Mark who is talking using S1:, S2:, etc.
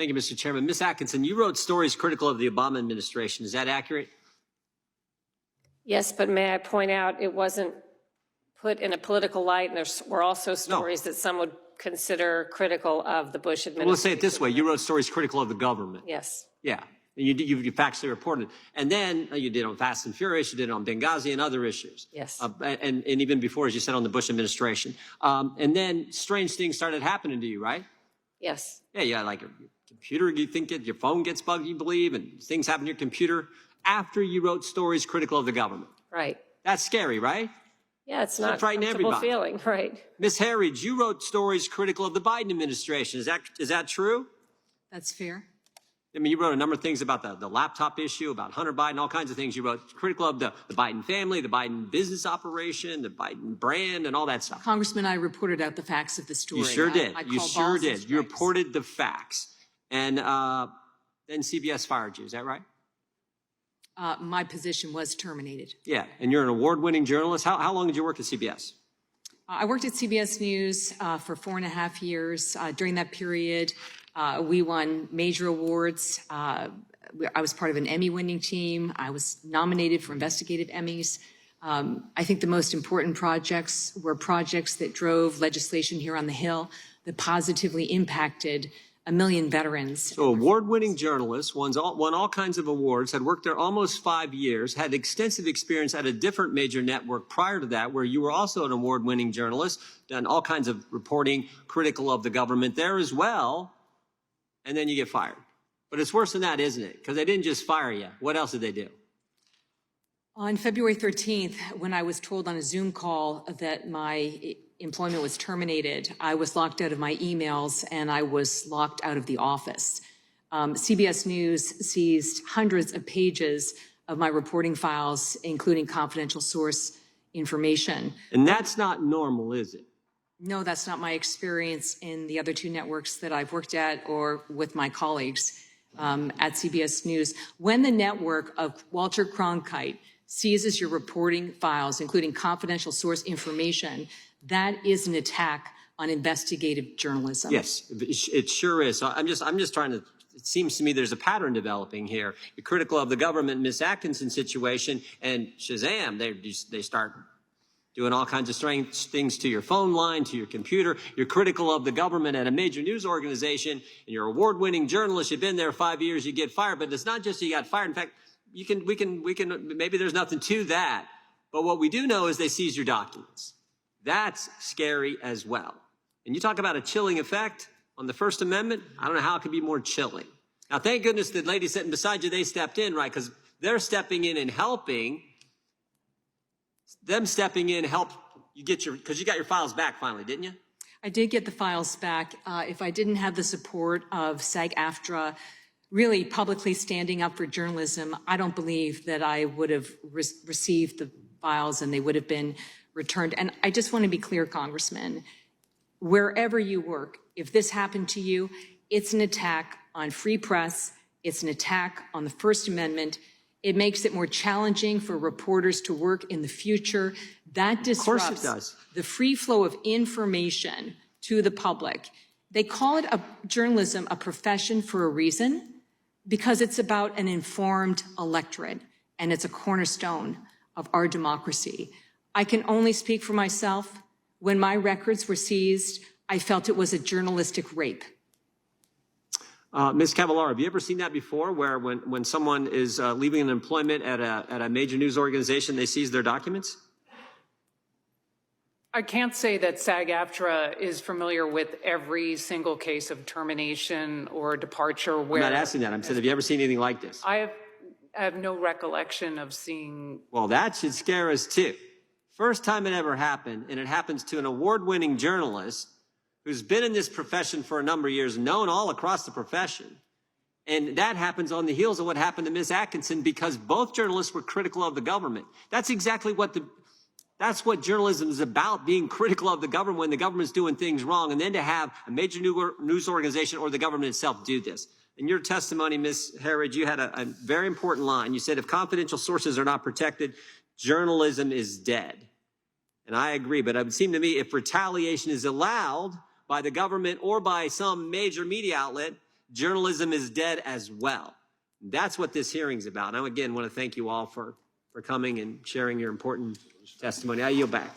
S1: Thank you, Mr. Chairman. Ms. Atkinson, you wrote stories critical of the Obama administration. Is that accurate?
S2: Yes, but may I point out it wasn't put in a political light, and there were also stories that some would consider critical of the Bush administration.
S1: Well, let's say it this way. You wrote stories critical of the government.
S2: Yes.
S1: Yeah. And you factually reported. And then you did on Fast and Furious, you did on Benghazi and other issues.
S2: Yes.
S1: And even before, as you said, on the Bush administration. And then strange things started happening to you, right?
S2: Yes.
S1: Yeah, like your computer, you think your phone gets bugged, you believe, and things happen to your computer after you wrote stories critical of the government.
S2: Right.
S1: That's scary, right?
S2: Yeah, it's not a
S1: frightening
S2: comfortable
S1: everybody.
S2: feeling, right?
S1: Ms. Herridge, you wrote stories critical of the Biden administration. Is that true?
S3: That's fair.
S1: I mean, you wrote a number of things about the laptop issue, about Hunter Biden, all kinds of things. You wrote critical of the Biden family, the Biden business operation, the Biden brand, and all that stuff.
S3: Congressman, I reported out the facts of the story.
S1: You sure did.
S3: I
S1: You sure did. You reported the facts. And then CBS fired you. Is that right?
S3: My position was terminated.
S1: Yeah. And you're an award-winning journalist. How long did you work at CBS?
S3: I worked at CBS News for 4.5 years. During that period, we won major awards. I was part of an Emmy-winning team. I was nominated for investigative Emmys. I think the most important projects were projects that drove legislation here on the Hill that positively impacted 1 million veterans.
S1: So award-winning journalist, won all kinds of awards, had worked there almost 5 years, had extensive experience at a different major network prior to that, where you were also an award-winning journalist, done all kinds of reporting critical of the government there as well, and then you get fired. But it's worse than that, isn't it? Because they didn't just fire you. What else did they do?
S3: On February 13th, when I was told on a Zoom call that my employment was terminated, I was locked out of my emails and I was locked out of the office. CBS News seized hundreds of pages of my reporting files, including confidential source information.
S1: And that's not normal, is it?
S3: No, that's not my experience in the other 2 networks that I've worked at or with my colleagues at CBS News. When the network of Walter Cronkite seizes your reporting files, including confidential source information, that is an attack on investigative journalism.
S1: Yes, it sure is. So I'm just trying to, it seems to me there's a pattern developing here. You're critical of the government, Ms. Atkinson situation, and shazam, they start doing all kinds of strange things to your phone line, to your computer. You're critical of the government at a major news organization, and you're an award-winning journalist. You've been there 5 years, you get fired. But it's not just you got fired. In fact, we can, maybe there's nothing to that. But what we do know is they seized your documents. That's scary as well. And you talk about a chilling effect on the First Amendment. I don't know how it could be more chilling. Now, thank goodness the lady sitting beside you, they stepped in, right? Because they're stepping in and helping. Them stepping in helped you get because you got your files back finally, didn't you?
S3: I did get the files back. If I didn't have the support of SAG-AFTRA really publicly standing up for journalism, I don't believe that I would have received the files and they would have been returned. And I just want to be clear, Congressman, wherever you work, if this happened to you, it's an attack on free press. It's an attack on the First Amendment. It makes it more challenging for reporters to work in the future. That disrupts the free flow of information to the public. They call it journalism a profession for a reason, because it's about an informed electorate, and it's a cornerstone of our democracy. I can only speak for myself. When my records were seized, I felt it was a journalistic rape.
S1: Ms. Cavallaro, have you ever seen that before, where when someone is leaving an employment at a major news organization, they seize their documents?
S4: I can't say that SAG-AFTRA is familiar with every single case of termination or departure where—
S1: I'm not asking that. I'm saying, have you ever seen anything like this?
S4: I have no recollection of seeing—
S1: Well, that should scare us too. First time it ever happened, and it happens to an award-winning journalist who's been in this profession for a number of years, known all across the profession. And that happens on the heels of what happened to Ms. Atkinson, because both journalists were critical of the government. That's exactly that's what journalism is about, being critical of the government when the government's doing things wrong, and then to have a major news organization or the government itself do this. In your testimony, Ms. Herridge, you had a very important line. You said, if confidential sources are not protected, journalism is dead. And I agree, but it would seem to me if retaliation is allowed by the government or by some major media outlet, journalism is dead as well. That's what this hearing's about. And I, again, want to thank you all for coming and sharing your important testimony. I yield back.